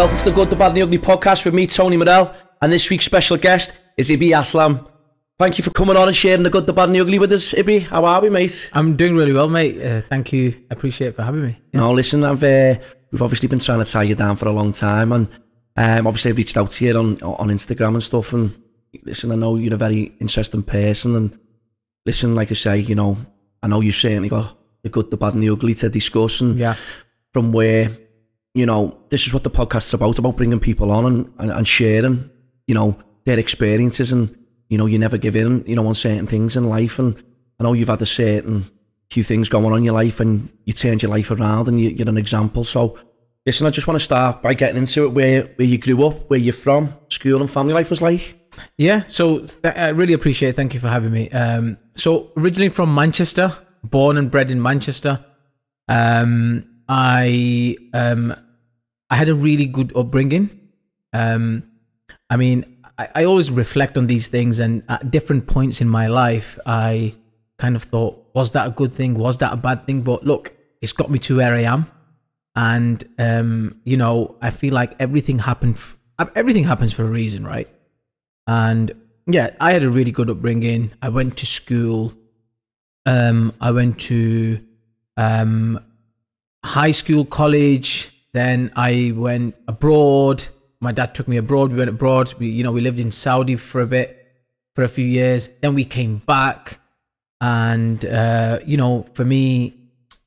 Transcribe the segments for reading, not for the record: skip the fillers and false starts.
Welcome to the Good, the Bad and the Ugly podcast with me, Tony Morell, and this week's special guest is Ibby Aslam. Thank you for coming on and sharing the good, the bad and the ugly with us, Ibby. How are we, mate? I'm doing really well, mate. Thank you. I appreciate it for having me. Yeah. No, listen, we've obviously been trying to tie you down for a long time, and obviously I've reached out to you on Instagram and stuff, and listen, I know you're a very interesting person, and listen, like I say, you know, I know you've certainly got the good, the bad and the ugly to discuss, and yeah, from where, you know, this is what the podcast is about bringing people on and sharing, you know, their experiences, and, you know, you never give in, you know, on certain things in life, and I know you've had a certain few things going on in your life, and you turned your life around, and you're an example. So, listen, I just want to start by getting into it, where you grew up, where you're from, school and family life was like. Yeah, so I really appreciate it. Thank you for having me. So, originally from Manchester, born and bred in Manchester. I had a really good upbringing. I mean, I always reflect on these things, and at different points in my life, I kind of thought, was that a good thing? Was that a bad thing? But look, it's got me to where I am. And, you know, I feel like everything happens for a reason, right? And yeah, I had a really good upbringing. I went to school. I went to high school, college. Then I went abroad. My dad took me abroad. We went abroad. We lived in Saudi for a few years. Then we came back. And, for me,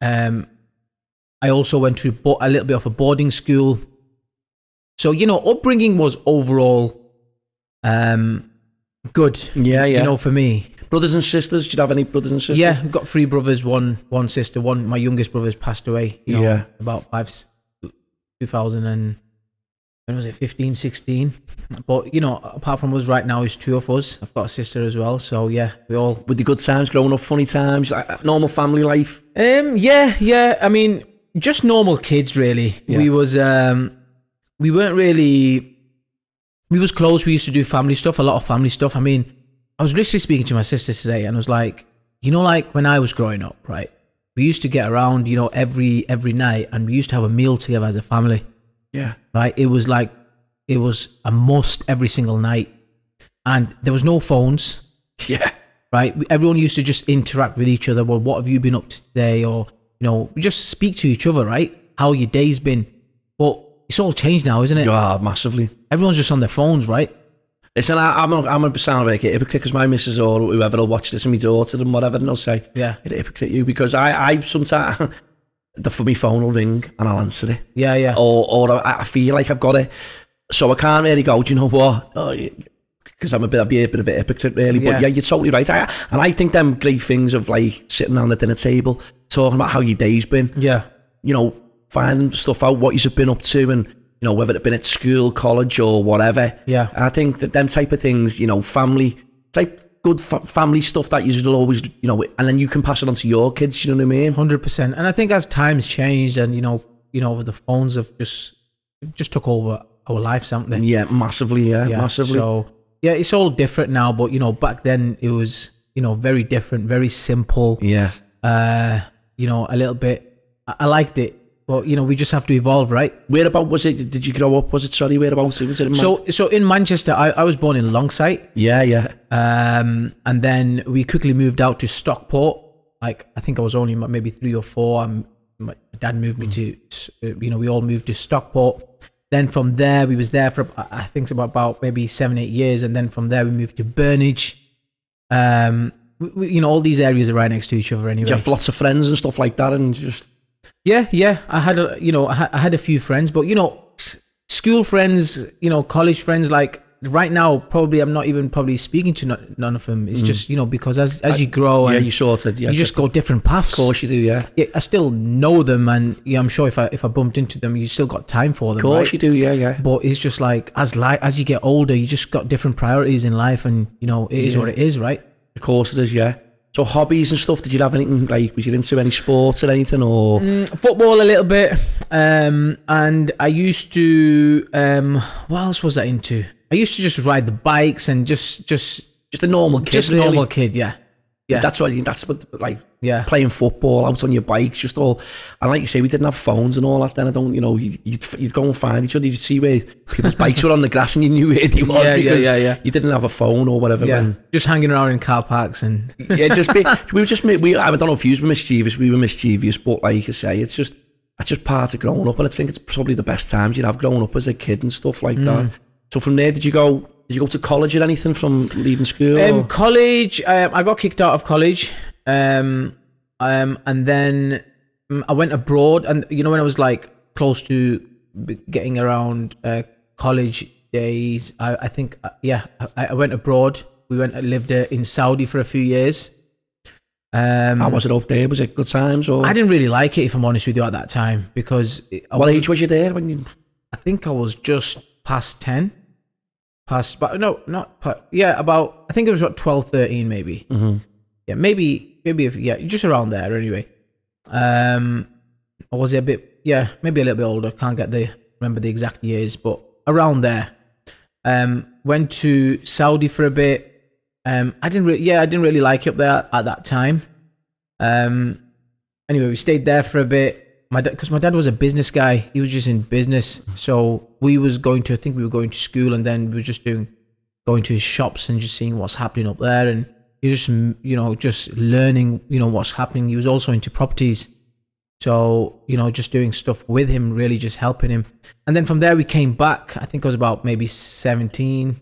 I also went to a little bit of a boarding school. So, you know, upbringing was overall good. Yeah. You know, for me. Brothers and sisters? Did you have any brothers and sisters? Yeah, we've got 3 brothers, one sister. My youngest brother's passed away, about 2000 and, when was it, 15, 16. But, you know, apart from us right now, it's 2 of us. I've got a sister as well. So, yeah, we all... With the good times growing up, funny times, like normal family life? Yeah. I mean, just normal kids, really. Yeah. We weren't really... We was close. We used to do family stuff, a lot of family stuff. I mean, I was literally speaking to my sister today, and I was like, you know, like when I was growing up, right? We used to get around, you know, every night, and we used to have a meal together as a family. Yeah. Right. It was a must every single night. And there was no phones. Yeah. Right. Everyone used to just interact with each other. Well, what have you been up to today? Or, you know, we just speak to each other, right? How your day's been. But it's all changed now, isn't it? Yeah, massively. Everyone's just on their phones, right? Listen, I'm a sound like a hypocrite, because my missus or whoever will watch this, and my daughter and whatever, and they'll say, yeah, you're a hypocrite, you, because I sometimes... For my phone will ring and I'll answer it. Yeah. Or I feel like I've got it, so I can't really go, do you know what? Because I'd be a bit of a hypocrite, really. But yeah, you're totally right. And I think them great things of like sitting around the dinner table, talking about how your day's been. Yeah. You know, finding stuff out, what you've been up to, and, you know, whether it's been at school, college, or whatever. Yeah. I think that them type of things, you know, family type, good family stuff that you'll always, you know, and then you can pass it on to your kids, you know what I mean? 100%. And I think as times changed, and, you know, the phones have just took over our lives, haven't they? Yeah, massively, massively. So, yeah, it's all different now, but, you know, back then it was, you know, very different, very simple. Yeah. You know, a little bit, I liked it. But, you know, we just have to evolve, right? Whereabout was it? Did you grow up? Whereabouts? Was it so in Manchester, I was born in Longsight. Yeah. And then we quickly moved out to Stockport. Like, I think I was only maybe 3 or 4. My dad moved me to, you know, we all moved to Stockport. Then from there, we was there for, I think, about maybe 7-8 years. And then from there, we moved to Burnage. You know, all these areas are right next to each other anyway. Did you have lots of friends and stuff like that, and just... Yeah. I had a few friends, but, you know, school friends, you know, college friends, like right now, probably I'm not even probably speaking to none of them. It's just, you know, because as you grow, and you just go different paths. Of course you do, yeah. I still know them, and yeah, I'm sure if I bumped into them, you still got time for them. Of course you do, yeah. But it's just like as you get older, you just got different priorities in life, and, you know, it is what it is, right? Of course it is, yeah. So hobbies and stuff, did you have anything, like, was you into any sports or anything, or? Football a little bit, and I used to, what else was I into? I used to just ride the bikes and just a normal kid. Just a normal kid, yeah. Yeah. That's what like Yeah. playing football out on your bikes, just all. And like you say, we didn't have phones and all that. Then I don't, you'd go and find each other. You'd see where people's bikes were on the grass, and you knew where they was because you didn't have a phone or whatever. Yeah. Just hanging around in car parks and yeah, I don't know if you were mischievous. We were mischievous, but like I say, it's just part of growing up, and I think it's probably the best times you'd have growing up as a kid and stuff like that. So from there, did you go to college or anything from leaving school? College, I got kicked out of college. And then I went abroad, and when I was like close to getting around college days, I think I went abroad. We lived in Saudi for a few years. How was it up there? Was it good times? Or I didn't really like it, if I'm honest with you, at that time, because what age was you there when you? I think I was just past 10. But no, not about. I think it was about 12, 13 maybe. Mm-hmm. Yeah, maybe just around there anyway. Or was it a bit? Yeah, maybe a little bit older. Can't remember the exact years, but around there. Went to Saudi for a bit. I didn't really like it up there at that time. Anyway, we stayed there for a bit. Because my dad was a business guy. He was just in business. So we were going to school, and then we were just going to his shops and just seeing what's happening up there. And he was just learning, what's happening. He was also into properties. So, just doing stuff with him, really just helping him. And then from there we came back. I think I was about maybe 17.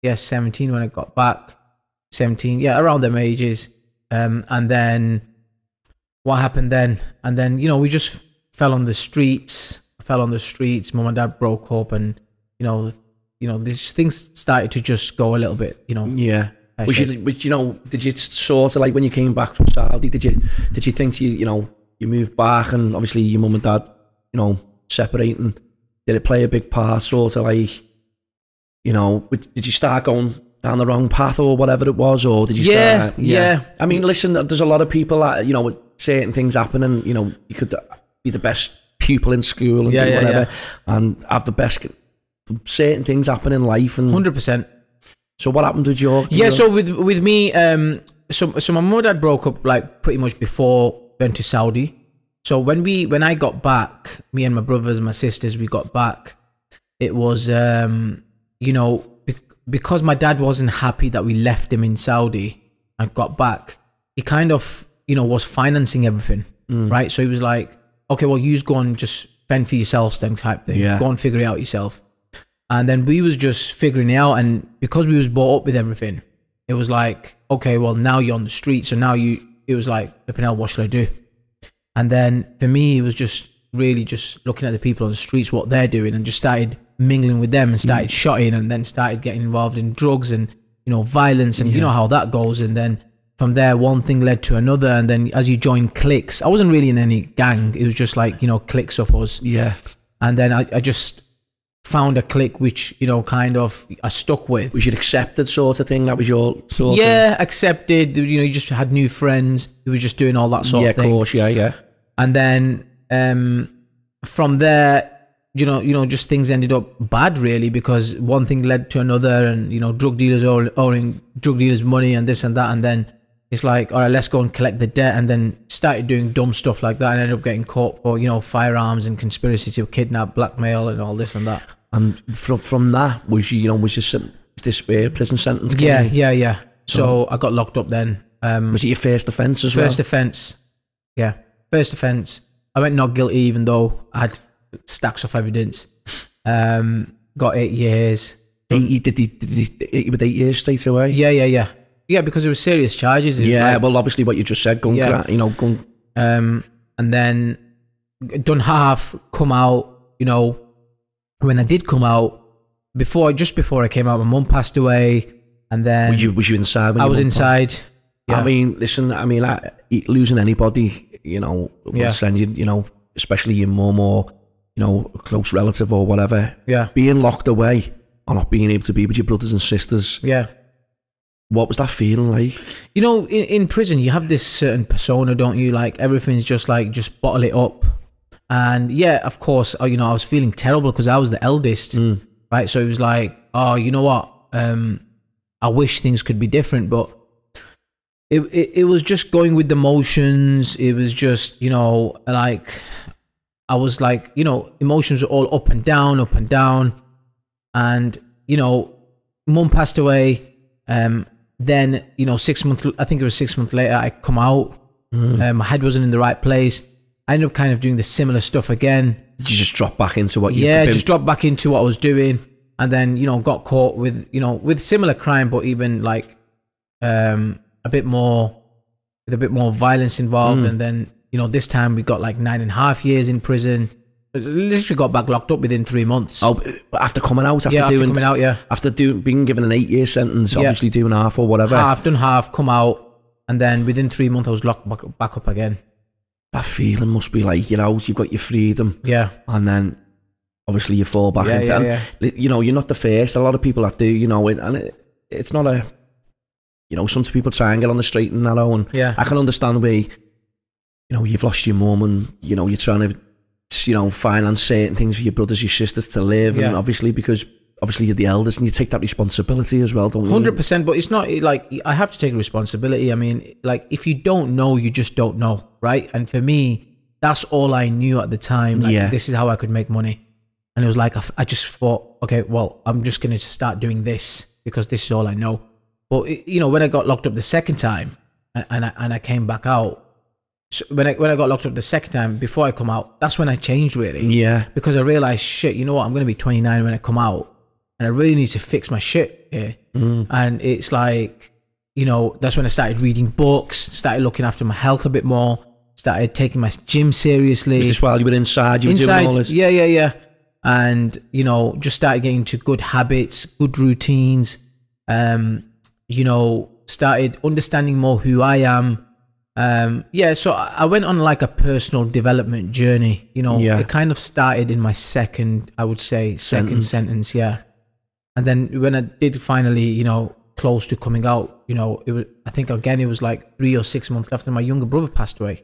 Yeah, 17 when I got back. 17, yeah, around them ages. And then what happened then? And then, we just fell on the streets. Mum and dad broke up, and, these things started to just go a little bit, Yeah. Did you sort of, like, when you came back from Saudi, did you think you moved back, and obviously your mum and dad, separating, did it play a big part, sort of like, did you start going down the wrong path or whatever it was, or did you start? Yeah. I mean, listen, there's a lot of people that, with certain things happening, you could be the best pupil in school and do whatever, and have the best certain things happen in life, and 100%. So what happened with your? Yeah, so with me, so my mum and dad broke up like pretty much before we went to Saudi. So when I got back, me and my brothers and my sisters, we got back. It was because my dad wasn't happy that we left him in Saudi and got back. He kind of was financing everything, right? So he was like, okay, well, you just go and just fend for yourselves, then type thing. Yeah. Go and figure it out yourself. And then we was just figuring it out, and because we was brought up with everything, it was like, okay, well, now you're on the street, so now it was like, flipping out, what should I do? And then for me, it was just really just looking at the people on the streets, what they're doing, and just started mingling with them, and started shotting, and then started getting involved in drugs and violence, and you know how that goes. And then from there, one thing led to another, and then as you join cliques, I wasn't really in any gang, it was just like cliques of us. Yeah. And then I just found a clique which kind of I stuck with. Was you accepted, sort of thing? That was your sort of? Yeah, accepted. You just had new friends who were just doing all that sort of thing. Yeah, of course. Yeah. And then from there, just things ended up bad, really, because one thing led to another, and drug dealers owing drug dealers money and this and that, and then it's like, all right, let's go and collect the debt, and then started doing dumb stuff like that, and ended up getting caught for firearms and conspiracy to kidnap, blackmail, and all this and that. And from that, was this prison sentence? Yeah. So I got locked up then. Was it your first offence as well? First offence. Yeah, first offence. I went not guilty, even though I had stacks of evidence. Got 8 years. Did he with 8 years straight away? Yeah. Yeah, because it was serious charges. Well, obviously what you just said, and then done half, come out, when I did come out, just before I came out, my mum passed away, and then... Was you inside? I was inside. Yeah. I mean, listen, losing anybody, will send you, especially your mum or, a close relative or whatever. Yeah. Being locked away or not being able to be with your brothers and sisters. Yeah. What was that feeling like? In prison, you have this certain persona, don't you? Like, everything's just bottle it up. And yeah, of course, I was feeling terrible because I was the eldest, right? So it was like, oh, you know what? I wish things could be different, but it was just going with the motions. It was just, you know, like I was like, you know, emotions were all up and down, up and down. And, you know, mum passed away. Then, you know, 6 months, I think it was 6 months later, I come out. My head wasn't in the right place. I ended up kind of doing the similar stuff again. Did you just drop back into what you just dropped back into what I was doing. And then, you know, got caught with, you know, with similar crime, but even like a bit more violence involved. And then, you know, this time we got like 9.5 years in prison. Literally got back locked up within 3 months. Oh, after coming out? After being given an 8-year sentence, obviously doing half or whatever. Done half, come out, and then within 3 months I was locked back up again. That feeling must be like, you're out, you've got your freedom. Yeah. And then obviously you fall back into it. You know, you're not the first. A lot of people that do, you know, it's not a, you know, some people try and get on the straight and narrow. And I can understand where, you know, you've lost your mum and, you know, you're trying to, you know, finance certain things for your brothers, your sisters to live, and obviously because you're the eldest and you take that responsibility as well, don't you? 100%, but it's not like I have to take responsibility. I mean, like if you don't know, you just don't know, right? And for me, that's all I knew at the time. Like this is how I could make money, and it was like I just thought, okay, well, I'm just going to start doing this because this is all I know. But you know, when I got locked up the second time, and I came back out. So when I got locked up the second time, before I come out, that's when I changed really. Yeah. Because I realized, shit, you know what? I'm going to be 29 when I come out, and I really need to fix my shit here. And it's like, you know, that's when I started reading books, started looking after my health a bit more, started taking my gym seriously. Was this while you were inside? You were doing all this? Yeah. And, you know, just started getting into good habits, good routines, you know, started understanding more who I am. So I went on like a personal development journey, you know. It kind of started in my second sentence, and then when I did finally, you know, close to coming out, you know, it was, I think again it was like 3 or 6 months after my younger brother passed away.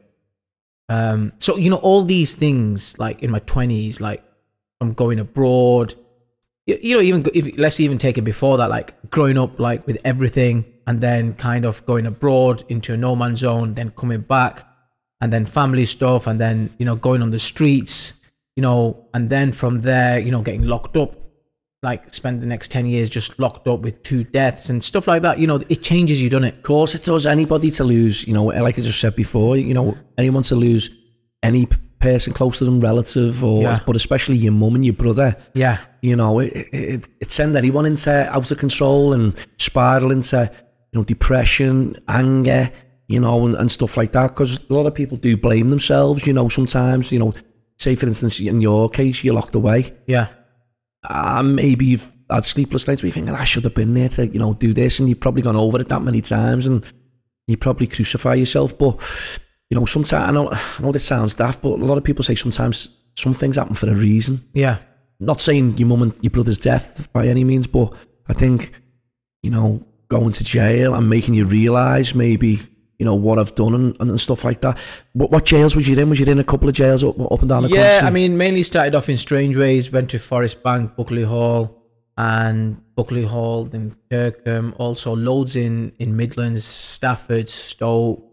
So you know, all these things like in my 20s, like I'm going abroad, you know, even if let's even take it before that, like growing up like with everything, and then kind of going abroad into a no man's zone, then coming back, and then family stuff, and then, you know, going on the streets, you know, and then from there, you know, getting locked up, like spend the next 10 years just locked up with 2 deaths and stuff like that. You know, it changes you, doesn't it? Of course it does. Anybody to lose, you know, like I just said before, you know, anyone to lose any person close to them, relative, or but especially your mum and your brother. Yeah. You know, it sends anyone into out of control and spiral into, you know, depression, anger, you know, and stuff like that. Because a lot of people do blame themselves, you know, sometimes, you know, say for instance, in your case, you're locked away. Yeah. Maybe you've had sleepless nights where you're thinking, I should have been there to, you know, do this. And you've probably gone over it that many times and you probably crucify yourself. But, you know, sometimes, I know this sounds daft, but a lot of people say sometimes some things happen for a reason. Yeah. Not saying your mum and your brother's death by any means, but I think, you know, going to jail and making you realise maybe, you know, what I've done and stuff like that. What jails was you in? Was you in a couple of jails up and down the country? Yeah, I mean, mainly started off in Strangeways, went to Forest Bank, Buckley Hall, then Kirkham, also loads in Midlands, Stafford, Stoke,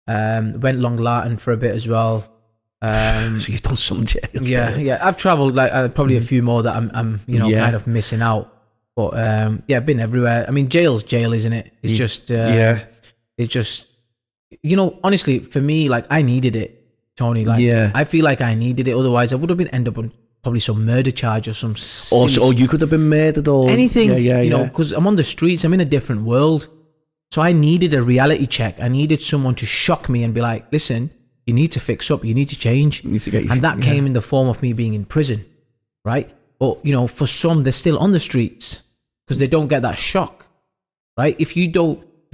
went Long Lartin for a bit as well. So you've done some jails. Yeah. I've travelled like probably a few more that I'm you know, kind of missing out. But I've been everywhere. I mean, jail's jail, isn't it? It's just it's just, you know, honestly, for me, like I needed it, Tony. Like I feel like I needed it. Otherwise, I would have been end up on probably some murder charge or some. Or you could have been murdered or anything. You know, because I'm on the streets. I'm in a different world. So I needed a reality check. I needed someone to shock me and be like, listen, you need to fix up. You need to change. You need to get and that came in the form of me being in prison, right? But, you know, for some, they're still on the streets because they don't get that shock, right? If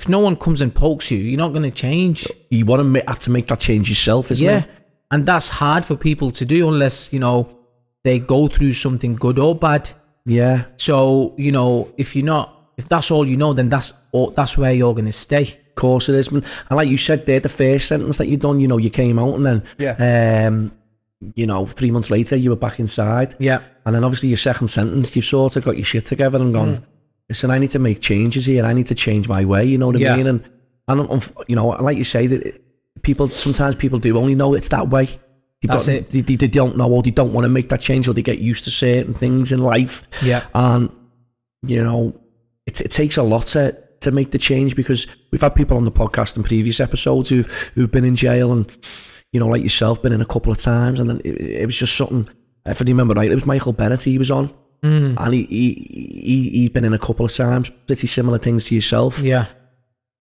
no one comes and pokes you, you're not going to change. You want to have to make that change yourself, isn't it? And that's hard for people to do unless, you know, they go through something good or bad. Yeah. So, you know, if that's all you know, then that's where you're going to stay. Of course it is. And like you said there, the first sentence that you done, you know, you came out and then, you know, 3 months later, you were back inside. Yeah. And then obviously your second sentence, you've sort of got your shit together and gone, listen, I need to make changes here. I need to change my way, you know what I mean? And you know, like you say, that sometimes people do only know it's that way. They don't know, or they don't want to make that change, or they get used to certain things in life. Yeah. And, you know, it takes a lot to make the change, because we've had people on the podcast in previous episodes who've been in jail, and, you know, like yourself, been in a couple of times, and then it was just something, if I remember right, it was Michael Bennett he was on, and he'd been in a couple of times, pretty similar things to yourself. Yeah.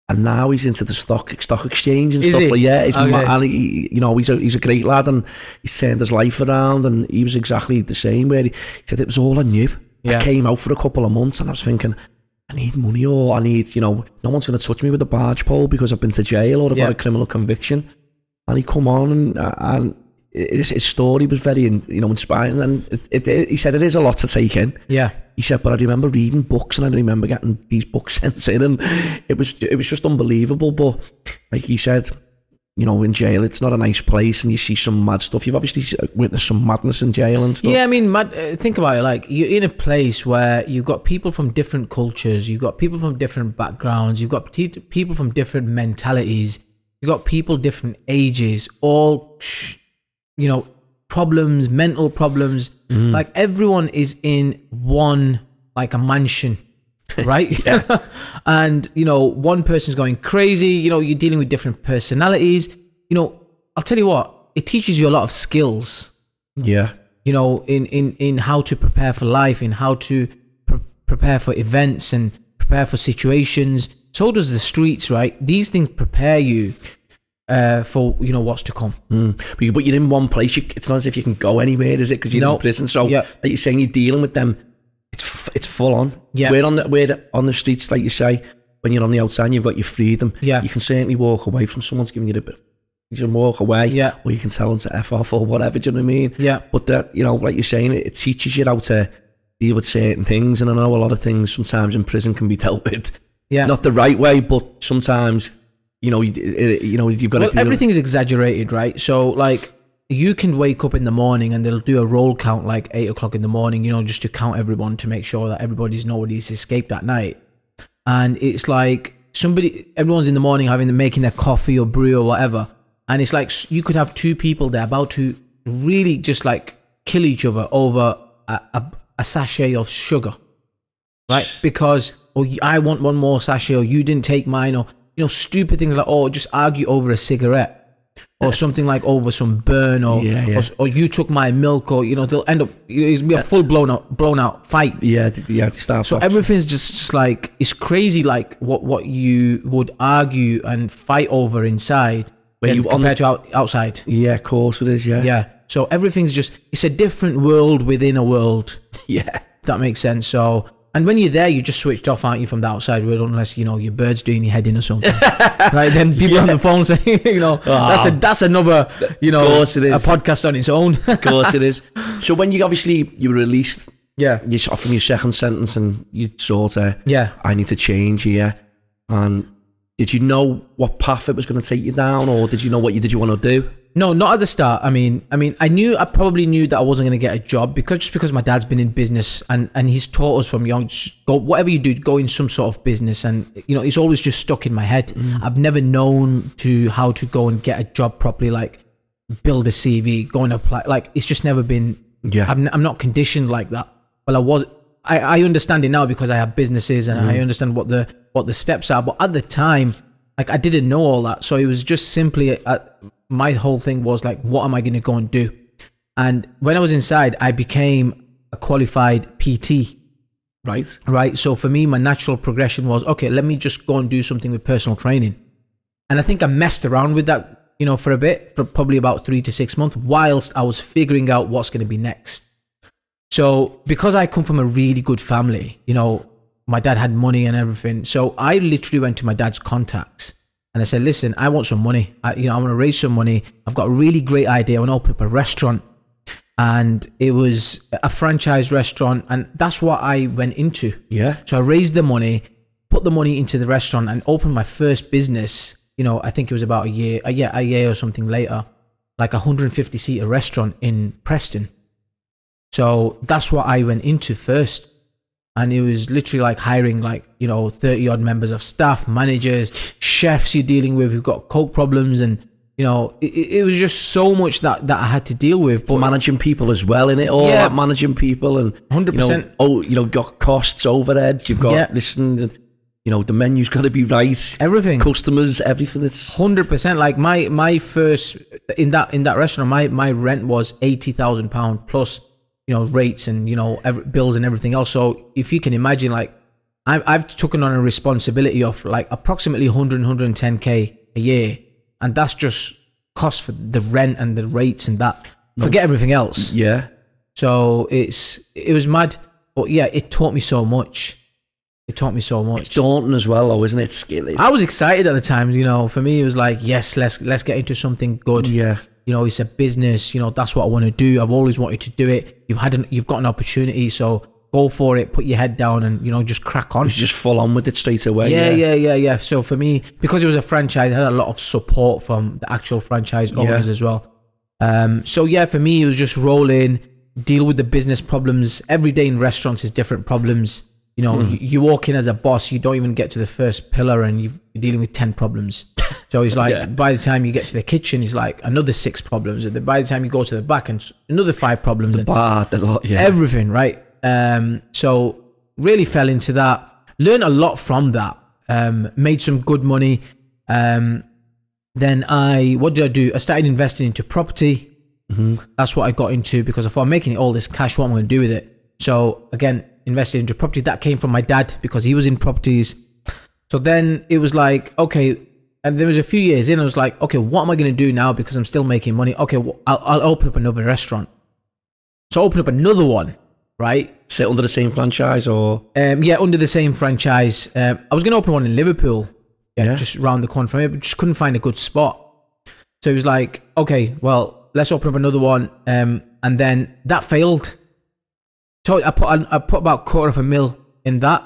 And now he's into the stock exchange and Is stuff he? like he's Okay. and you know, he's a great lad, and he's turned his life around, and he was exactly the same, where he said it was all I knew. Yeah. I came out for a couple of months, and I was thinking, I need money, or I need, you know, no one's going to touch me with a barge pole because I've been to jail or I've got a criminal conviction. And he come on, and his story was very, you know, inspiring, and he said it is a lot to take in. Yeah. He said, but I remember reading books, and I remember getting these books sent in, and it was just unbelievable. But like he said, you know, in jail, it's not a nice place, and you see some mad stuff. You've obviously witnessed some madness in jail and stuff. Yeah, I mean, think about it. Like, you're in a place where you've got people from different cultures, you've got people from different backgrounds, you've got people from different mentalities, you've got people different ages, all, you know, problems, mental problems. Like, everyone is in one, like, a mansion, right? And, you know, one person's going crazy, you know, you're dealing with different personalities. You know, I'll tell you what, it teaches you a lot of skills. Yeah. You know, in how to prepare for life, in how to prepare for events and prepare for situations. So does the streets, right? These things prepare you for, you know, what's to come. But you're in one place. It's not as if you can go anywhere, is it? Because you're in prison. So, like you're saying, you're dealing with them. It's full on. Yeah. We're on the streets, like you say. When you're on the outside, and you've got your freedom. Yeah. You can certainly walk away from someone's giving you a bit. You can walk away. Yeah. Or you can tell them to F off or whatever. Do you know what I mean? Yeah. But that, you know, like you're saying, it teaches you how to deal with certain things. And I know a lot of things sometimes in prison can be dealt with. Yeah. Not the right way, but sometimes, you know, you've got to. Well, everything's exaggerated, right? So, like, you can wake up in the morning and they'll do a roll count like 8 o'clock in the morning, you know, just to count everyone to make sure that nobody's escaped that night. And it's like everyone's in the morning making their coffee or brew or whatever. And it's like you could have two people there about to really just like kill each other over a sachet of sugar, right? Because, I want one more sachet, or you didn't take mine, or, you know, stupid things like, just argue over a cigarette. Or something like over some burn, or you took my milk, or, you know, they'll end up, it'll be a full blown out fight. So everything's just like, it's crazy, like what you would argue and fight over inside compared to outside. Yeah, of course it is. Yeah. So everything's it's a different world within a world. Yeah, that makes sense. So. And when you're there, you're just switched off, aren't you, from the outside world, unless, you know, your bird's doing your head in or something. Right? Then people on the phone say, you know, that's another, you know, a podcast on its own. Of course it is. So when you were released, you're off from your second sentence, and you sort of, I need to change here. And did you know what path it was going to take you down, or did you know what did you want to do? No, not at the start. I mean, I probably knew that I wasn't going to get a job because my dad's been in business, and he's taught us from young, go, whatever you do, go in some sort of business. And, you know, it's always just stuck in my head. I've never known how to go and get a job properly, like build a CV, go and apply. Like, it's just never been, I'm not conditioned like that. Well, I understand it now because I have businesses, and I understand what the steps are. But at the time, like, I didn't know all that. So it was just simply, my whole thing was like, what am I going to go and do? And when I was inside, I became a qualified PT. Right. So for me, my natural progression was, okay, let me just go and do something with personal training. And I think I messed around with that, you know, for a bit, for probably about 3 to 6 months, whilst I was figuring out what's going to be next. So because I come from a really good family, you know, my dad had money and everything. So I literally went to my dad's contacts and I said, listen, I want some money. I want to raise some money. I've got a really great idea. I want to open up a restaurant. And it was a franchise restaurant. And that's what I went into. Yeah. So I raised the money, put the money into the restaurant, and opened my first business. You know, I think it was about a year or something later, like a 150-seater restaurant in Preston. So that's what I went into first. And it was literally like hiring 30 odd members of staff, managers, chefs you're dealing with who've got coke problems, and it was just so much that I had to deal with. But managing people as well, in it all, Yeah. like managing people and 100%. Got costs, overhead. You've got the menu's got to be right. Everything, customers, everything. It's 100%. Like my first in that restaurant, my rent was £80,000 plus rates and bills and everything else. So if you can imagine, like I've taken on a responsibility of like approximately 110k a year, and that's just cost for the rent and the rates and that. Forget everything else. Yeah. So it was mad, but yeah, it taught me so much. It taught me so much. It's daunting as well, though, isn't it? Scary. I was excited at the time. For me, it was like, yes, let's get into something good. Yeah. It's a business. That's what I want to do. I've always wanted to do it. You've got an opportunity, so go for it. Put your head down and just crack on. Just full on with it straight away. Yeah. So for me, because it was a franchise, I had a lot of support from the actual franchise owners as well. So yeah, for me, it was just roll in, deal with the business problems. Every day in restaurants is different problems. You walk in as a boss, you don't even get to the first pillar and you're dealing with 10 problems. So it's like, by the time you get to the kitchen, it's like another 6 problems. And by the time you go to the back, and another 5 problems. The bar, the lot, yeah. Everything, right? So really fell into that. Learned a lot from that. Made some good money. Then what did I do? I started investing into property. Mm-hmm. That's what I got into, because I thought, I'm making all this cash, what am I going to do with it? So again, invested into property. That came from my dad because he was in properties. So then it was like, okay, and there was a few years in, I was like, okay, what am I going to do now? Because I'm still making money. Okay, well, I'll open up another restaurant. So I opened up another one, right? Sit under the same franchise or? Yeah, under the same franchise. I was going to open one in Liverpool, just round the corner from here, but just couldn't find a good spot. So it was like, okay, well, let's open up another one. And then that failed. So I put about $250,000 in that,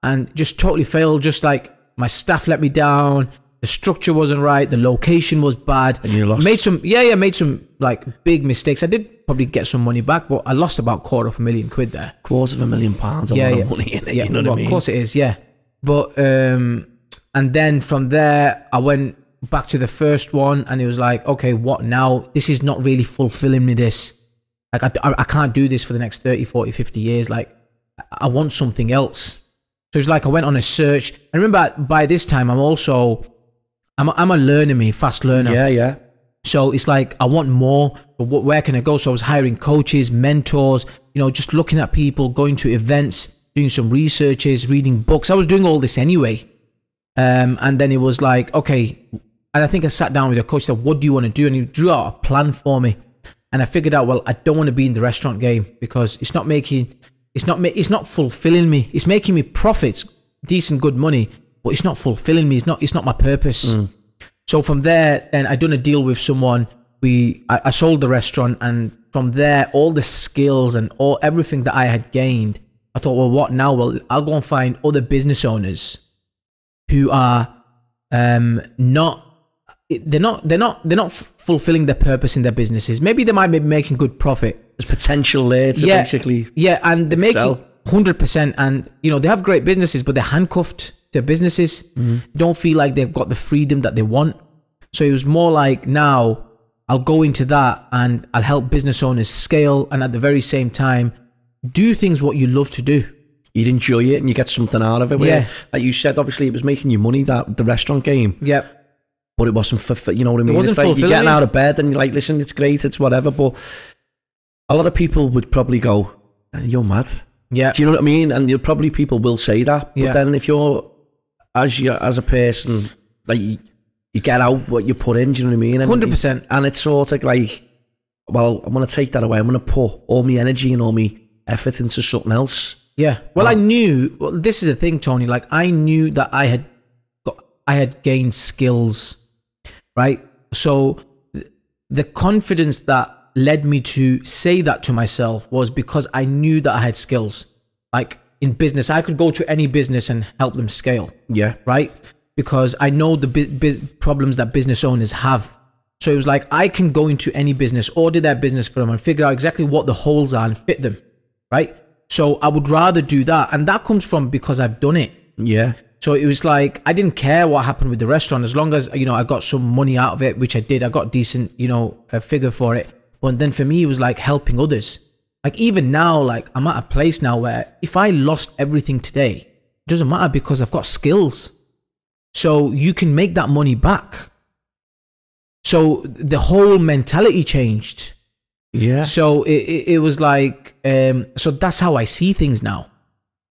and just totally failed. Just like my staff let me down, the structure wasn't right, the location was bad. And you lost. Made some like big mistakes. I did probably get some money back, but I lost about £250,000 there. £250,000, a lot of money in it. Yeah, you know what I mean? Of course it is. Yeah, but and then from there I went back to the first one, and it was like, okay, what now? This is not really fulfilling me. This. Like, I can't do this for the next 30, 40, 50 years. Like, I want something else. So it's like I went on a search. I remember by this time, I'm a learner, fast learner. Yeah. So it's like, I want more, but where can I go? So I was hiring coaches, mentors, just looking at people, going to events, doing some researches, reading books. I was doing all this anyway. And then it was like, okay. And I think I sat down with a coach, said, what do you want to do? And he drew out a plan for me. And I figured out, well, I don't want to be in the restaurant game because it's not fulfilling me. It's making me profits, decent, good money, but it's not fulfilling me. It's not my purpose. So from there, then I done a deal with someone. I sold the restaurant, and from there, all the skills and everything that I had gained, I thought, well, what now? Well, I'll go and find other business owners who are not fulfilling their purpose in their businesses. Maybe they might be making good profit. There's potential there to basically. Yeah, and they're making 100%, and they have great businesses, but they're handcuffed to businesses. Don't feel like they've got the freedom that they want. So it was more like, now I'll go into that and I'll help business owners scale, and at the very same time do things what you love to do. You'd enjoy it and you get something out of it. Yeah. Like you said, obviously it was making you money, that the restaurant game. Yep. But it wasn't for you know what I mean? It wasn't it's like fulfilling. You're getting out of bed and you're like, listen, it's great, it's whatever. But a lot of people would probably go, you're mad. Yeah. Do you know what I mean? And people will say that. But then if you're, as a person, like you get out what you put in, do you know what I mean? 100%. And it's sort of like, well, I'm going to take that away. I'm going to put all my energy and all my effort into something else. Yeah. Well, I knew, this is the thing, Tony, like I knew that I had gained skills. Right. So the confidence that led me to say that to myself was because I knew that I had skills. Like in business, I could go to any business and help them scale. Yeah. Right. Because I know the problems that business owners have. So it was like, I can go into any business, order their business for them and figure out exactly what the holes are and fit them. Right. So I would rather do that. And that comes from because I've done it. Yeah. So it was like, I didn't care what happened with the restaurant as long as, you know, I got some money out of it, which I did. I got decent, you know, a figure for it. But then for me, it was like helping others. Like even now, like I'm at a place now where if I lost everything today, it doesn't matter because I've got skills. So you can make that money back. So the whole mentality changed. Yeah. So it was like, so that's how I see things now.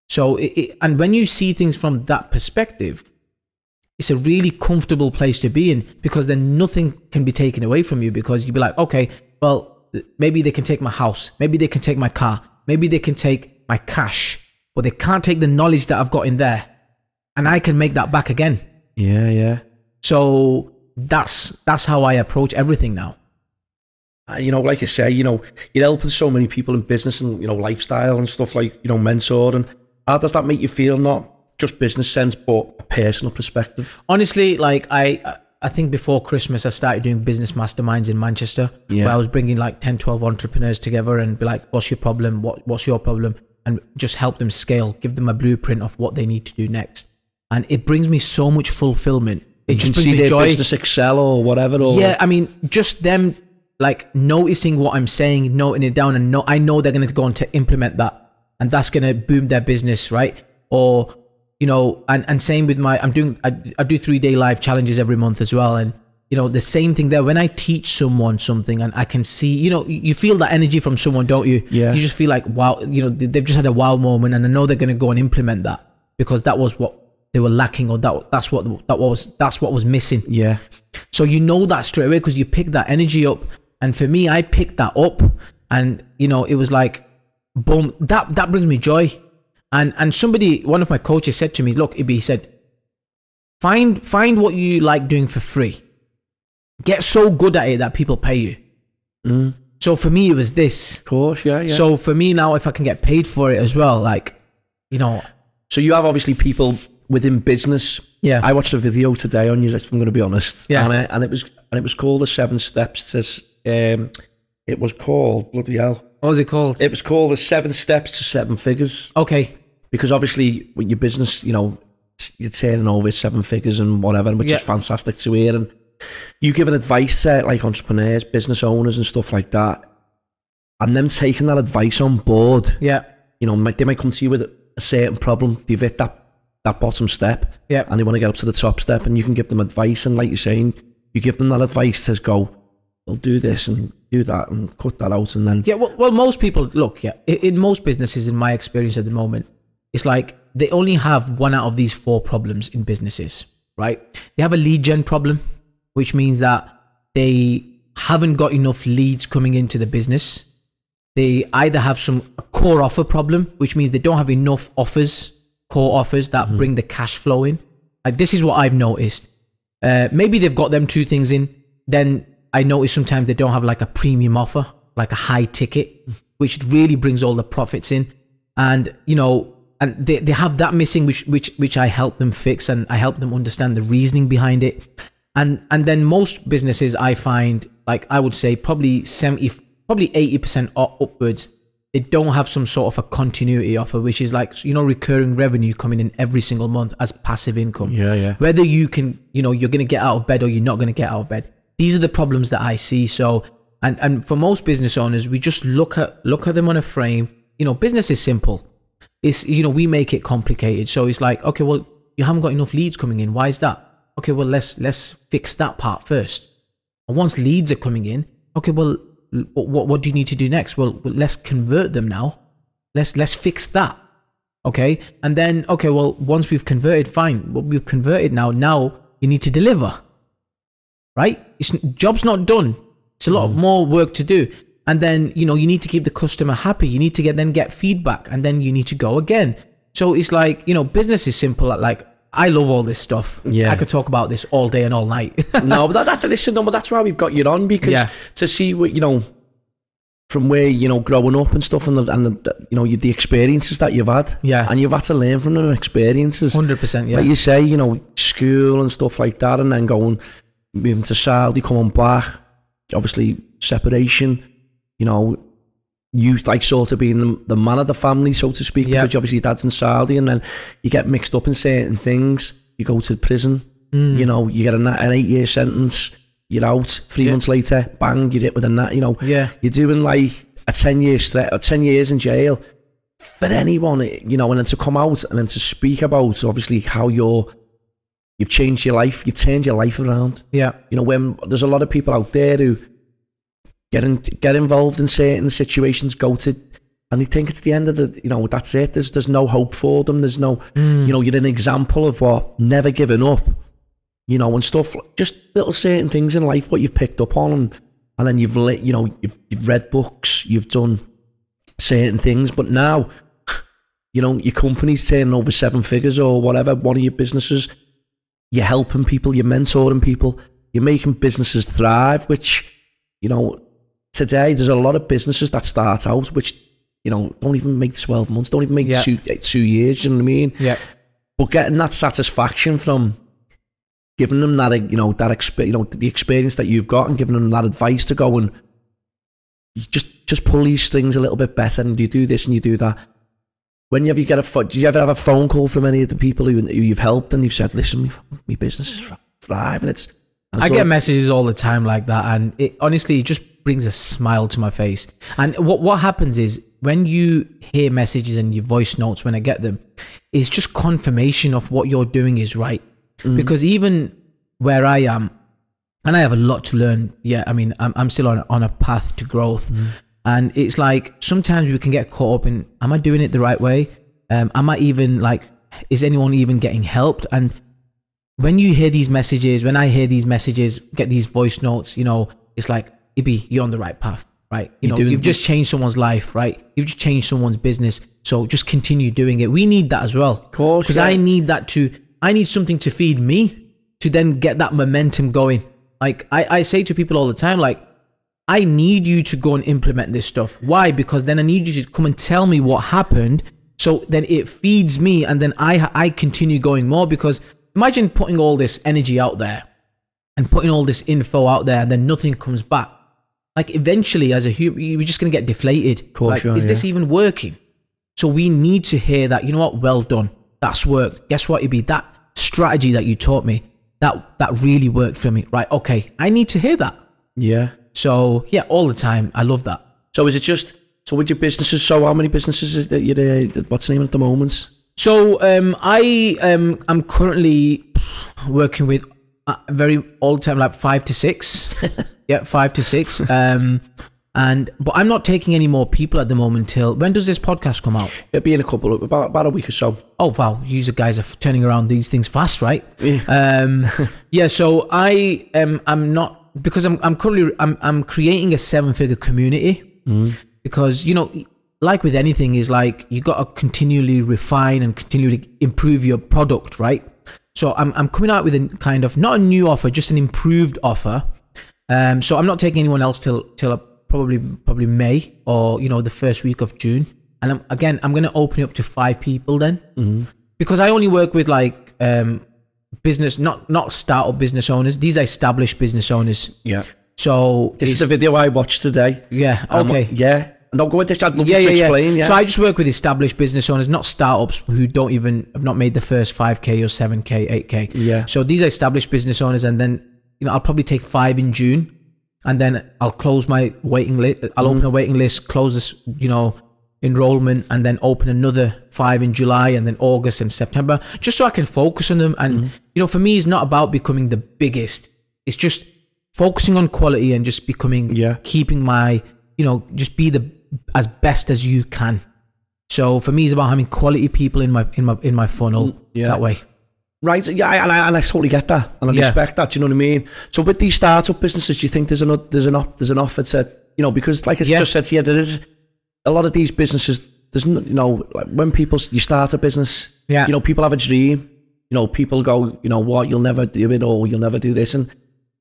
So, and when you see things from that perspective, it's a really comfortable place to be in because then nothing can be taken away from you because you'd be like, okay, well, maybe they can take my house. Maybe they can take my car. Maybe they can take my cash, but they can't take the knowledge that I've got in there and I can make that back again. Yeah, yeah. So that's how I approach everything now. You know, like I say, you know, you're helping so many people in business and, you know, lifestyle and stuff like, you know, mentoring. How does that make you feel? Not just business sense, but a personal perspective? Honestly, like I think before Christmas, I started doing business masterminds in Manchester, where I was bringing like 10, 12 entrepreneurs together and be like, what's your problem? What's your problem? And just help them scale, give them a blueprint of what they need to do next. And it brings me so much fulfillment. It just brings me their joy. Business excel or whatever. Or... Yeah, I mean, just them like noticing what I'm saying, noting it down, and I know they're going to go on to implement that. And that's going to boom their business, right? Or, you know, and same with I do 3-day live challenges every month as well. And, you know, the same thing there. When I teach someone something and I can see, you know, you feel that energy from someone, don't you? Yeah. You just feel like, wow, you know, they've just had a wow moment and I know they're going to go and implement that because that was what they were lacking or that's what was missing. Yeah. So you know that straight away because you pick that energy up. And for me, I picked that up and, you know, it was like, boom, that brings me joy. And one of my coaches said to me, look, Ibby, he said, find what you like doing for free. Get so good at it that people pay you. Mm. So for me, it was this. Of course, yeah. So for me now, if I can get paid for it as well, like, you know. So you have obviously people within business. Yeah. I watched a video today on you, if I'm going to be honest. Yeah. And it was called the 7 Steps to, it was called, bloody hell. What was it called? It was called the 7 Steps to 7 Figures. Okay. Because obviously with your business, you know, you're turning over 7 figures and whatever, which is fantastic to hear. And you giving advice to like entrepreneurs, business owners and stuff like that. And them taking that advice on board. Yeah. You know, they might come to you with a certain problem. They've hit that bottom step. Yeah. And they want to get up to the top step and you can give them advice. And like you're saying, you give them that advice to go, well, do this and do that and cut that out and then... Yeah, well most people, look, in most businesses, in my experience at the moment, it's like they only have one out of these 4 problems in businesses, right? They have a lead gen problem, which means that they haven't got enough leads coming into the business. They either have some core offer problem, which means they don't have enough core offers that bring the cash flow in. Like this is what I've noticed. Maybe they've got them 2 things in, then I notice sometimes they don't have like a premium offer, like a high ticket, which really brings all the profits in. And, you know, and they have that missing, which I help them fix and I help them understand the reasoning behind it. And then most businesses I find, like I would say probably 80% upwards, they don't have some sort of a continuity offer, which is like, you know, recurring revenue coming in every single month as passive income. Yeah. Whether you can, you know, you're going to get out of bed or you're not going to get out of bed. These are the problems that I see. So, and for most business owners, we just look at them on a frame. You know, business is simple. It's, you know, we make it complicated. So it's like, okay, well, you haven't got enough leads coming in. Why is that? Okay, well, let's fix that part first. And once leads are coming in, okay, well, what do you need to do next? Well, let's convert them now. Let's fix that. Okay, and then okay, well, once we've converted, fine. Well, we've converted now. Now you need to deliver. Right? Job's not done. It's a lot more work to do. And then, you know, you need to keep the customer happy. You need to get feedback and then you need to go again. So it's like, you know, business is simple. Like, I love all this stuff. Yeah. I could talk about this all day and all night. No, but that's why we've got you on because to see what, you know, from where, you know, growing up and stuff and the you know, the experiences that you've had. Yeah. And you've had to learn from them experiences. 100%, yeah. Like you say, you know, school and stuff like that and then moving to Saudi, coming back, obviously separation, you know, you like sort of being the man of the family, so to speak, because obviously your dad's in Saudi, and then you get mixed up in certain things. You go to prison, you know, you get an 8-year sentence, you're out. 3 months later, bang, you're hit with a nat. You know, you're doing like a 10 years in jail for anyone, you know, and then to come out and then to speak about obviously how you've changed your life, you've turned your life around. Yeah, you know, when there's a lot of people out there who get involved in certain situations, and they think it's the end of the, you know, that's it. There's no hope for them. There's no, you know, you're an example of what never giving up, you know, and stuff. Just little certain things in life, what you've picked up on, and then you've read books, you've done certain things, but now, you know, your company's turning over 7 figures or whatever. One of your businesses, you're helping people, you're mentoring people, you're making businesses thrive. Which, you know, today there's a lot of businesses that start out which, you know, don't even make 12 months, don't even make 2 years, you know what I mean? Yeah. But getting that satisfaction from giving them that, you know, the experience that you've got, and giving them that advice to go and you just pull these strings a little bit better, and you do this and you do that. When do you ever have a phone call from any of the people who you've helped, and you've said, listen, my business is thriving? I get messages all the time like that, and it honestly just brings a smile to my face. And what happens is, when you hear messages and your voice notes, when I get them, it's just confirmation of what you're doing is right. Because even where I am, and I have a lot to learn. Yeah, I mean, I'm still on a path to growth. And it's like, sometimes we can get caught up in, am I doing it the right way? Am I even like, is anyone even getting helped? And when you hear these messages, when I hear these messages, get these voice notes, you know, it's like, Ibby, you're on the right path, right? You know, you've just changed someone's life, right? You've just changed someone's business. So just continue doing it. We need that as well. Of course. Because I need something to feed me to then get that momentum going. Like I say to people all the time, like, I need you to go and implement this stuff. Why? Because then I need you to come and tell me what happened. So then it feeds me, and then I continue going more. Because imagine putting all this energy out there and putting all this info out there, and then nothing comes back. Like, eventually, as a human, you're just going to get deflated. Like, is this even working? So we need to hear that, you know what, well done. That's worked. Guess what, Ibby? That strategy that you taught me, that really worked for me. Right, okay, I need to hear that. Yeah. So, yeah, all the time. I love that. So is it just, so with your businesses, so how many businesses is that you're, what's the name at the moment? So I'm currently working with very all the time, like 5 to 6. Yeah, 5 to 6. But I'm not taking any more people at the moment till, when does this podcast come out? It'll be in about a week or so. Oh, wow. You guys are turning around these things fast, right? Yeah. Yeah, so I'm not, because I'm currently creating a 7-figure community. Because, you know, like with anything, is like, you got to continually refine and continually improve your product, right? So I'm coming out with a kind of, not a new offer, just an improved offer. So I'm not taking anyone else till probably May, or, you know, the first week of June. And I'm going to open it up to 5 people then. Because I only work with like business, not startup business owners. These are established business owners. Yeah. So this is a video I watched today. Yeah. Okay. Yeah. No, go with this. I'd love you to explain. Yeah. So I just work with established business owners, not startups who have not made the first 5K or 7K, 8K. Yeah. So these are established business owners, and then, you know, I'll probably take 5 in June, and then I'll close my waiting list. I'll open a waiting list, close this, you know, enrollment, and then open another 5 in July, and then August and September, just so I can focus on them. And you know, for me, it's not about becoming the biggest. It's just focusing on quality and just becoming, keeping my, you know, just be as best as you can. So for me, it's about having quality people in my funnel that way. Right, yeah, and I totally get that, and I respect that. Do you know what I mean? So with these startup businesses, do you think there's an offer to, you know, because like I just said to you, there is a lot of these businesses. There's, you know, like when you start a business, you know, people have a dream. You know, people go, you know what, you'll never do it, or you'll never do this, and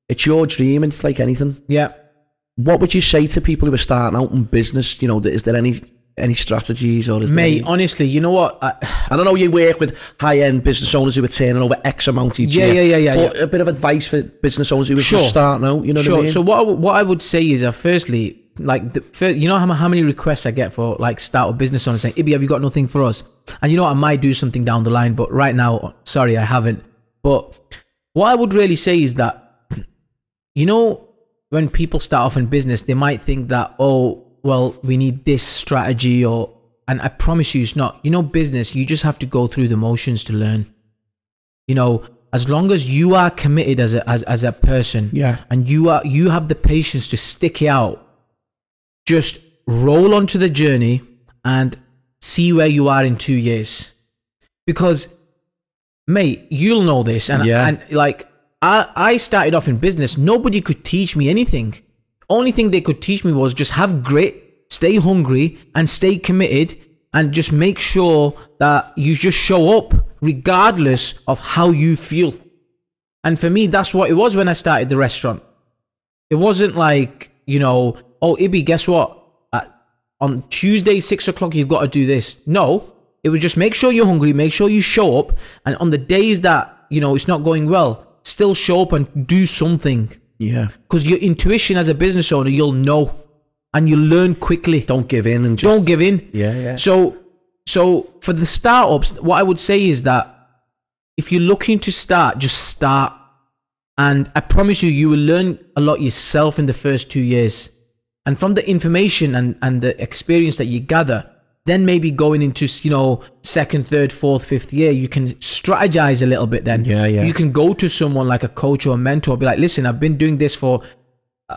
it's your dream, and it's like anything. Yeah. What would you say to people who are starting out in business? You know, is there any strategies, or is Mate, honestly, you know what? I don't know, you work with high-end business owners who are turning over X amount each year. Yeah. But a bit of advice for business owners who are just starting out, you know what I mean? So what I would say is, firstly, Like, you know how many requests I get for like start a business owners saying, Ibby, have you got nothing for us? And you know, I might do something down the line, but right now, sorry, I haven't. But what I would really say is that, you know, when people start off in business, they might think that, oh, well, we need this strategy, and I promise you it's not. You know, business, you just have to go through the motions to learn. You know, as long as you are committed as a person, and you have the patience to stick it out, just roll onto the journey and see where you are in 2 years. Because, mate, you'll know this, and like I started off in business. Nobody could teach me anything. Only thing they could teach me was just have grit, stay hungry, and stay committed, and just make sure that you just show up regardless of how you feel. And for me, that's what it was when I started the restaurant. It wasn't like, you know, oh, Ibby, guess what? On Tuesday, 6 o'clock, you've got to do this. No, it was just make sure you're hungry, make sure you show up. And on the days that, you know, it's not going well, still show up and do something. Yeah. Because your intuition as a business owner, you'll know. And you learn quickly. Don't give in. And don't give in. Yeah. So for the startups, what I would say is that if you're looking to start, just start. And I promise you, you will learn a lot yourself in the first 2 years. And from the information and the experience that you gather, then maybe going into, you know, second, third, fourth, fifth year, you can strategize a little bit then. Yeah. You can go to someone like a coach or a mentor, be like, listen, I've been doing this for...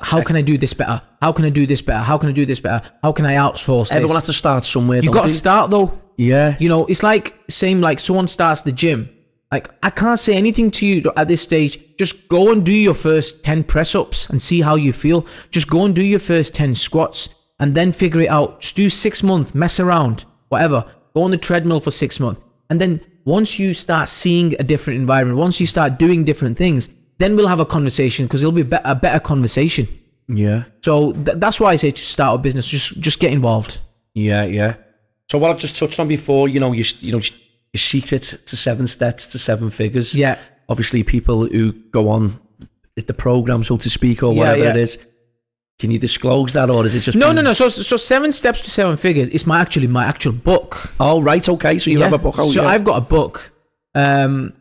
How can I do this better? How can I do this better? How can I do this better? How can I outsource this? Everyone has to start somewhere. You got to start though. Yeah. You know, it's like same like someone starts the gym. Like, I can't say anything to you at this stage. Just go and do your first 10 press-ups and see how you feel. Just go and do your first 10 squats and then figure it out. Just do 6 months, mess around, whatever. Go on the treadmill for 6 months. And then once you start seeing a different environment, once you start doing different things, then we'll have a conversation, because it'll be a better conversation. Yeah. So that's why I say to start a business, just get involved. Yeah. So what I've just touched on before, you know, your secret to 7 steps to 7 figures. Yeah. Obviously, people who go on the program, so to speak, or whatever it is. Can you disclose that, or is it just no? So 7 steps to 7 figures is my actual book. Oh, right. Okay. So you have a book. I've got a book.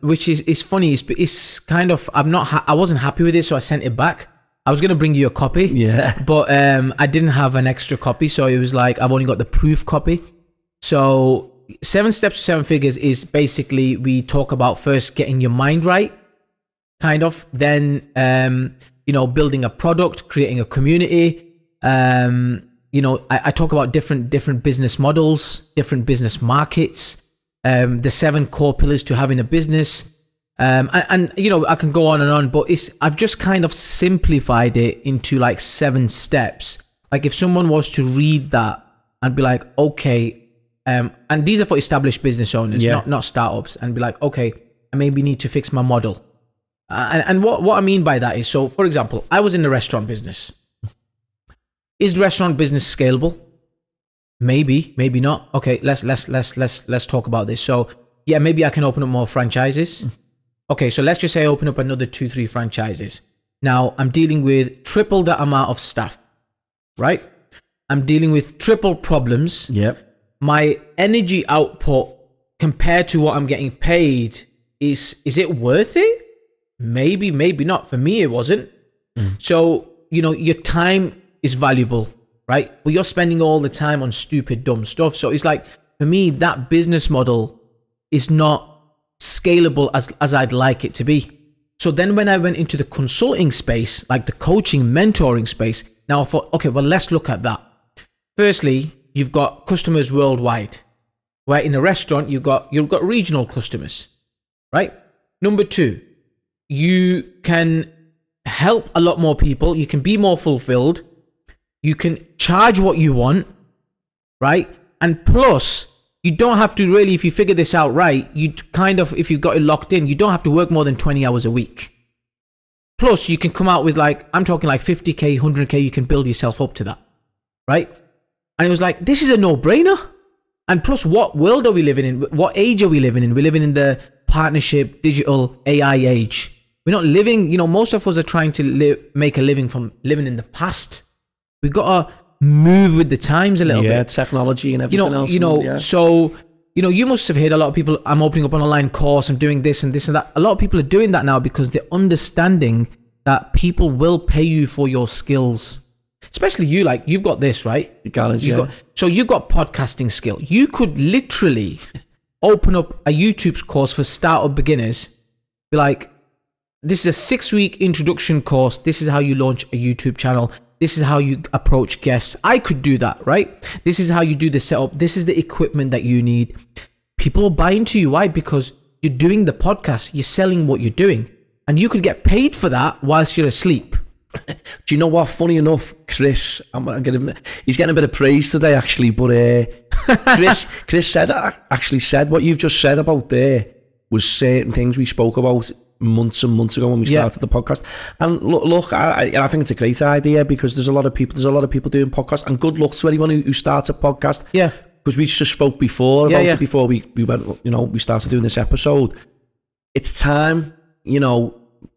Which is funny. It's kind of, I wasn't happy with it, so I sent it back. I was gonna bring you a copy, but I didn't have an extra copy, so it was like I've only got the proof copy. So 7 steps to 7 figures is basically, we talk about first getting your mind right, kind of, then you know, building a product, creating a community. You know, I talk about different business models, different business markets. The 7 core pillars to having a business, and you know, I can go on, but I've just kind of simplified it into like 7 steps. Like if someone was to read that and be like, okay, and these are for established business owners, not startups, and be like, okay, I maybe need to fix my model. And what I mean by that is, so for example, I was in the restaurant business. Is the restaurant business scalable? Maybe not. Okay, let's talk about this. So yeah, maybe I can open up more franchises. Okay, so let's just say I open up another 2-3 franchises. Now I'm dealing with triple the amount of staff, right? I'm dealing with triple problems. Yep. My energy output compared to what I'm getting paid, is it worth it? Maybe not. For me, it wasn't. So, you know, your time is valuable, right? But you're spending all the time on stupid, dumb stuff. So it's like, for me, that business model is not scalable as I'd like it to be. So then when I went into the consulting space, like the coaching, mentoring space, now I thought, okay, well, let's look at that. Firstly, you've got customers worldwide, where in a restaurant, you've got regional customers, right? Number 2, you can help a lot more people. You can be more fulfilled. You can charge what you want, right? And plus, you don't have to really, if you figure this out right, you kind of, if you've got it locked in, you don't have to work more than 20 hours a week. Plus, you can come out with like, I'm talking like 50K, 100K, you can build yourself up to that, right? And it was like, this is a no-brainer. And plus, what world are we living in? What age are we living in? We're living in the partnership, digital, AI age. We're not living, you know, most of us are trying to make a living from living in the past. We've got to move with the times a little bit. Yeah, technology and everything else. So, you must have heard a lot of people, I'm opening up an online course, I'm doing this and this and that. A lot of people are doing that now because they're understanding that people will pay you for your skills. Especially you, like, you've got this, right? So you've got podcasting skill. You could literally open up a YouTube course for startup beginners. Be like, this is a 6-week introduction course. This is how you launch a YouTube channel. This is how you approach guests. I could do that, right? This is how you do the setup. This is the equipment that you need. People will buy into you. Why? Because you're doing the podcast. You're selling what you're doing. And you could get paid for that whilst you're asleep. Do you know what? Funny enough, Chris, he's getting a bit of praise today, actually. But Chris said what you've just said about there was certain things we spoke about months and months ago when we started the podcast. And look, I think it's a great idea because there's a lot of people doing podcasts. And good luck to anyone who starts a podcast. Yeah, because we just spoke before about it before we went. We started doing this episode. It's time.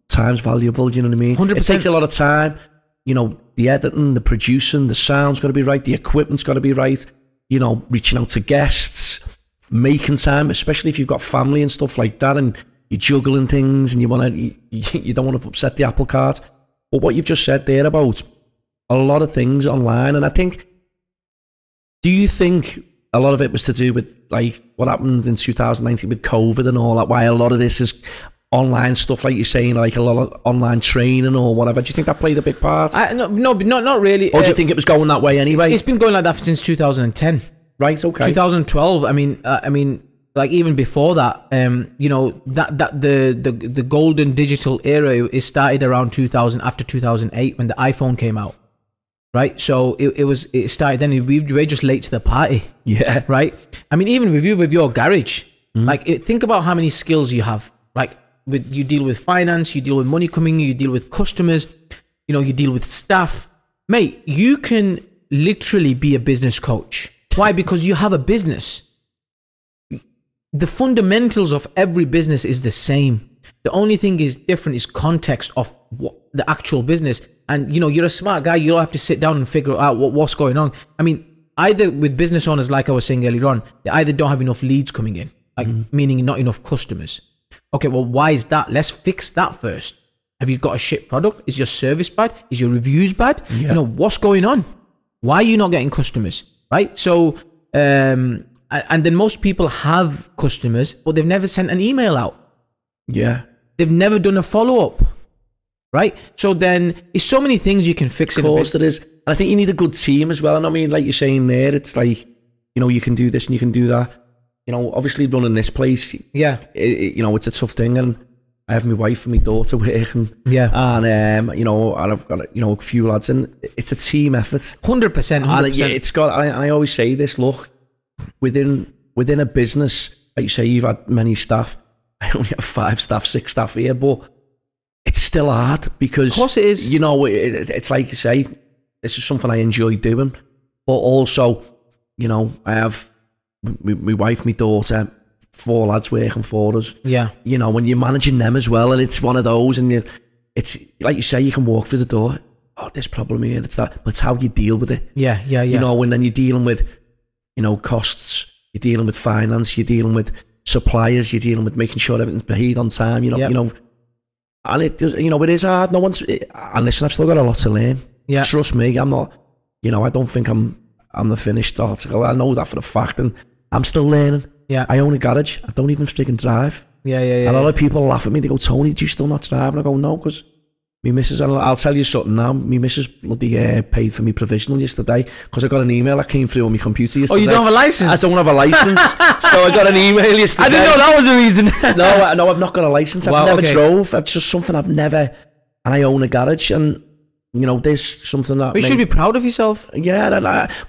Time's valuable, do you know what I mean? 100%. It takes a lot of time. The editing, the producing, the sound's got to be right, the equipment's got to be right, reaching out to guests, making time, especially if you've got family and stuff like that and you're juggling things and you don't want to upset the apple cart. But what you've just said there about a lot of things online, and I think, do you think a lot of it was to do with like what happened in 2019 with COVID and all that, why a lot of this is online stuff, like you're saying, like a lot of online training or whatever? Do you think that played a big part? No, not really. Or do you think it was going that way anyway? It's been going like that since 2010. Right, okay. 2012. I mean, like even before that, that the golden digital era is started around 2000, after 2008 when the iPhone came out. Right, so it started then. We were just late to the party. Yeah. Right. I mean, even with your garage, think about how many skills you have. Like, you deal with finance, you deal with money coming, you deal with customers, you deal with staff. Mate, you can literally be a business coach. Why? Because you have a business. The fundamentals of every business is the same. The only thing is different is context of what the actual business. And, you're a smart guy. You don't have to sit down and figure out what's going on. I mean, either with business owners, like I was saying earlier on, they either don't have enough leads coming in, like meaning not enough customers. Okay, well, why is that? Let's fix that first. Have you got a shit product? Is your service bad? Is your reviews bad? Yeah. What's going on? Why are you not getting customers? Right? So, and then most people have customers, but they've never sent an email out. Yeah. They've never done a follow-up. Right? So then, there's so many things you can fix. Of course there is. And I think you need a good team as well. And I mean, like you're saying there, it's like, you can do this and you can do that. Obviously running this place, it's a tough thing, and I have my wife and my daughter working, and I've got a few lads, and it's a team effort, 100%. And it's got. I always say this: look, within a business, like you say, you've had many staff. I only have 5 staff, 6 staff here, but it's still hard because, of course, it is. It's like you say, this is something I enjoy doing, but also, I have my wife, my daughter, 4 lads working for us. Yeah. When you're managing them as well, and it's one of those, and it's like you say, you can walk through the door, this problem here, it's that, but it's how you deal with it. Yeah. And then you're dealing with, costs, you're dealing with finance, you're dealing with suppliers, you're dealing with making sure everything's paid on time, and it is hard. No one's, and listen, I've still got a lot to learn. Yeah. Trust me, I'm not, I don't think I'm the finished article. I know that for a fact, and I'm still learning. Yeah. I own a garage. I don't even freaking drive. Yeah. And a lot of people laugh at me. They go, Tony, do you still not drive? And I go, no, because me missus, and I'll tell you something now, me missus bloody paid for me provisional yesterday because I got an email that came through on my computer yesterday. Oh, you don't have a license? I don't have a license. So I got an email yesterday. I didn't know that was a reason. No, I've not got a license. I've never drove. It's just something I've never, and I own a garage, and there's something that... You should be proud of yourself. Yeah,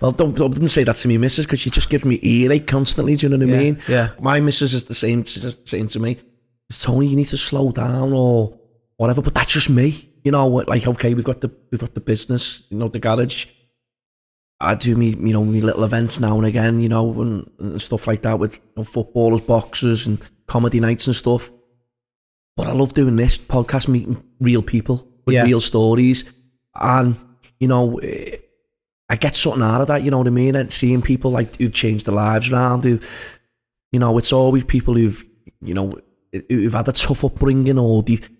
don't say that to me, missus, because she just gives me earache constantly, do you know what I mean? Yeah. My missus is the same, she's just saying to me, Tony, you need to slow down or whatever, but that's just me. Like, okay, we've got the business, the garage. I do me little events now and again, and stuff like that with footballers, boxers and comedy nights and stuff. But I love doing this podcast, meeting real people with real stories. And, I get something out of that, you know what I mean? And seeing people like who've changed their lives around, who, you know, it's always people who've, you know, who've had a tough upbringing,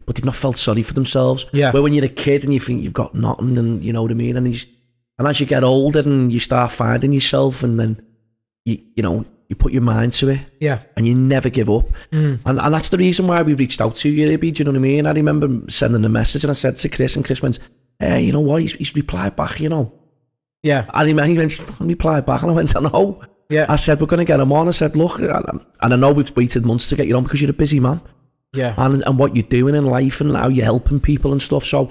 but they've not felt sorry for themselves. Yeah. Where when you're a kid and you think you've got nothing, and you know what I mean, and as you get older and you start finding yourself, and then you know, you put your mind to it, yeah, and you never give up. And that's the reason why we reached out to you, Ibby, do you know what I mean? I remember sending a message, and I said to Chris, and Chris went, "Hey, you know what? He's replied back, you know." Yeah. I remember he went, replied back, and I went, "I know." Yeah. I said, "We're going to get him on." I said, "Look," and I know we've waited months to get you on because you're a busy man. Yeah. And what you're doing in life and how you're helping people and stuff. So,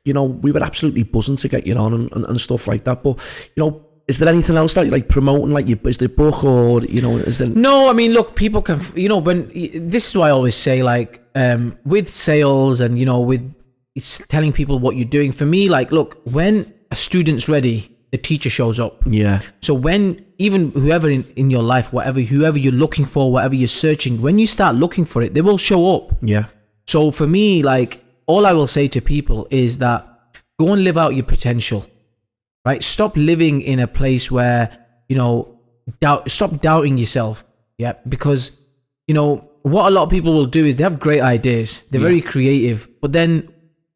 you know, we were absolutely buzzing to get you on and stuff like that. But, you know, is there anything else that you're like promoting? Like, is there a book, or, you know, is there... No, I mean, look, people can, you know, this is why I always say, like, with sales and, you know, it's telling people what you're doing. For me, like, look, when a student's ready, the teacher shows up. Yeah. So when, even whoever in your life, whoever you're looking for, whatever you're searching, when you start looking for it, they will show up. Yeah. So for me, like, all I will say to people is that go and live out your potential, right? Stop living in a place where, you know, stop doubting yourself. Yeah. Because, you know, what a lot of people will do is they have great ideas. They're very creative, but then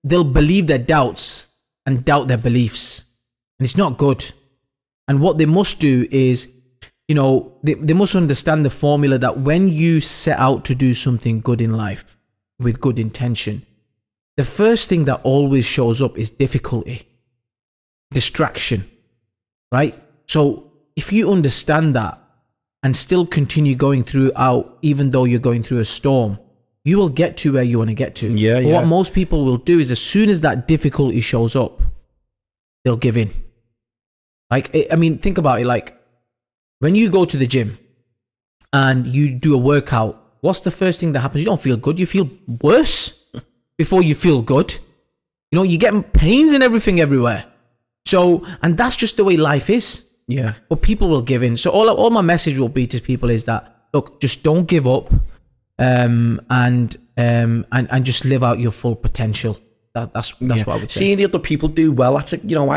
they'll believe their doubts and doubt their beliefs. And it's not good. And what they must do is, you know, they must understand the formula that when you set out to do something good in life with good intention, the first thing that always shows up is difficulty, distraction, right? So if you understand that and still continue going throughout, even though you're going through a storm, you will get to where you want to get to. Yeah, but what most people will do is as soon as that difficulty shows up, they'll give in. Like, I mean, think about it. Like, when you go to the gym and you do a workout, what's the first thing that happens? You don't feel good. You feel worse before you feel good. You know, you're getting pains and everything everywhere. So, and that's just the way life is. Yeah. But people will give in. So all my message will be to people is that, look, just don't give up, and just live out your full potential. That's what I would say. Seeing the other people do well, that's it. You know,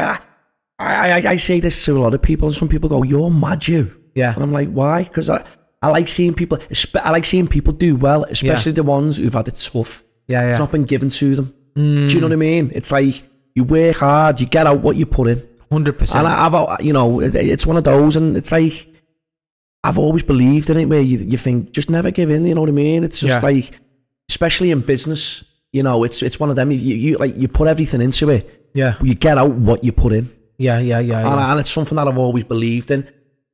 I say this to a lot of people, and some people go, "You're mad, you." Yeah. And I'm like, why? Because I like seeing people. I like seeing people do well, especially the ones who've had it tough. Yeah. It's not been given to them. Do you know what I mean? It's like you work hard, you get out what you put in. 100%. And I've, you know, it's one of those, and it's like I've always believed in it, where you think just never give in. You know what I mean? It's just like, especially in business, you know, it's one of them. You like you put everything into it. Yeah. You get out what you put in. Yeah. And it's something that I've always believed in.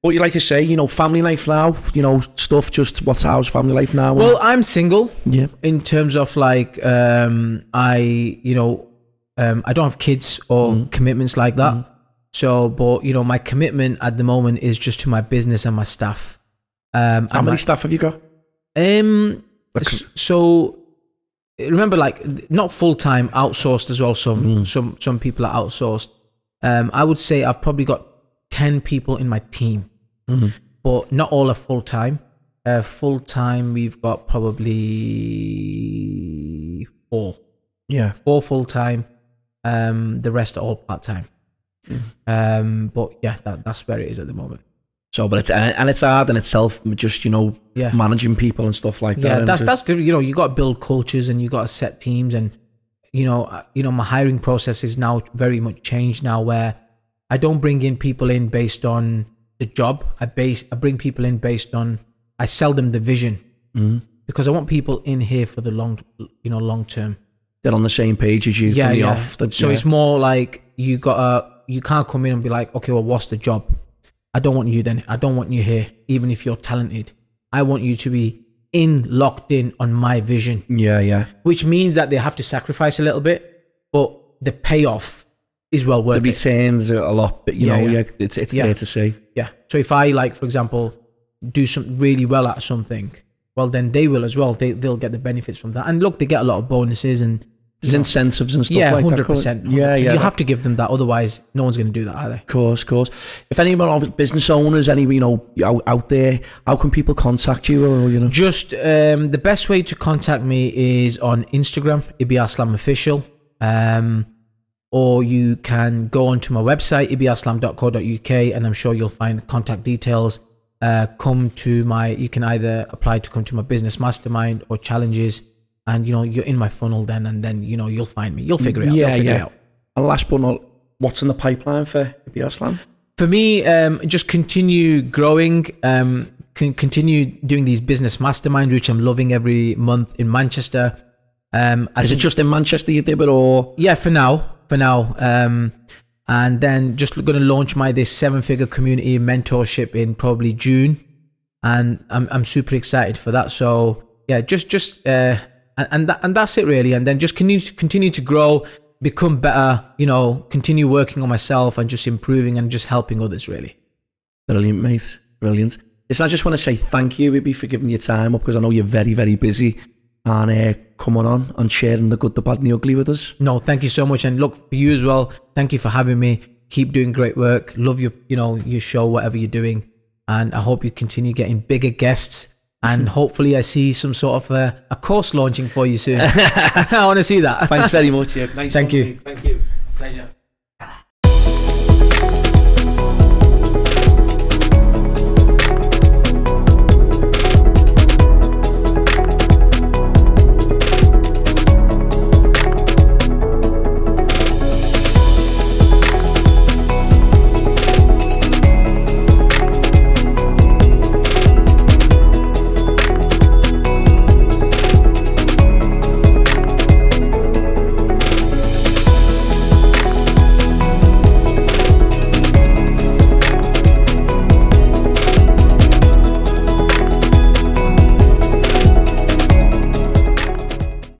But you like to say, you know, family life now, you know, stuff. Just what's ours family life now? Well, I'm single. Yeah. In terms of like, I don't have kids or commitments like that. So, but you know, my commitment at the moment is just to my business and my staff. How many staff have you got? So remember, like, not full time, outsourced as well. Some people are outsourced. I would say I've probably got 10 people in my team, but not all are full time. Full time, we've got probably 4. Yeah, 4 full time. The rest are all part time. But yeah, that's where it is at the moment. So, but it's hard in itself, just, you know, managing people and stuff like that. Yeah, that's the, you know, you got to build cultures and you got to set teams, and you know, my hiring process is now very much changed now, where I don't bring in people in based on the job. I bring people in based on, I sell them the vision, because I want people in here for the long term. They're on the same page as you from the off. So it's more like you can't come in and be like, okay, well, what's the job? I don't want you then. I don't want you here, even if you're talented. I want you to be locked in on my vision. Yeah. Which means that they have to sacrifice a little bit, but the payoff is well worth it. The returns a lot, but you know, it's there to see. Yeah. So if I, like, for example, do some really well at something, well, then they will as well. They'll get the benefits from that. And look, they get a lot of bonuses and there's incentives and stuff like 100%, that. 100%. Yeah. You have to give them that. Otherwise, no one's going to do that, are they? Of course. If anyone, business owners, any, you know, out there, how can people contact you? Or, you know, just the best way to contact me is on Instagram, Ibby Aslam Official. or you can go onto my website, ibbyaslam.co.uk, and I'm sure you'll find contact details. You can either apply to come to my business mastermind or challenges, and you're in my funnel then, and then you'll find me. You'll figure it out. Yeah, yeah. And last but not, what's in the pipeline for Ibby Aslam? For me, just continue growing, continue doing these business masterminds, which I'm loving every month in Manchester. Is it just in Manchester you do it, or? Yeah, for now. And then just going to launch this 7-figure community mentorship in probably June, and I'm super excited for that. So yeah, and that's it really. And then just continue to grow, become better. Continue working on myself and just improving and just helping others. Really. Brilliant, mate. Brilliant. Listen, I just want to say thank you, Ibby, for giving your time up, because I know you're very, very busy, and coming on and sharing the good, the bad, and the ugly with us. No, thank you so much, and look, for you as well. Thank you for having me. Keep doing great work. Love your show, whatever you're doing, and I hope you continue getting bigger guests. And hopefully, I see some sort of a course launching for you soon. I want to see that. Thanks very much. Yeah. Nice. Thank you. Thank you. Pleasure.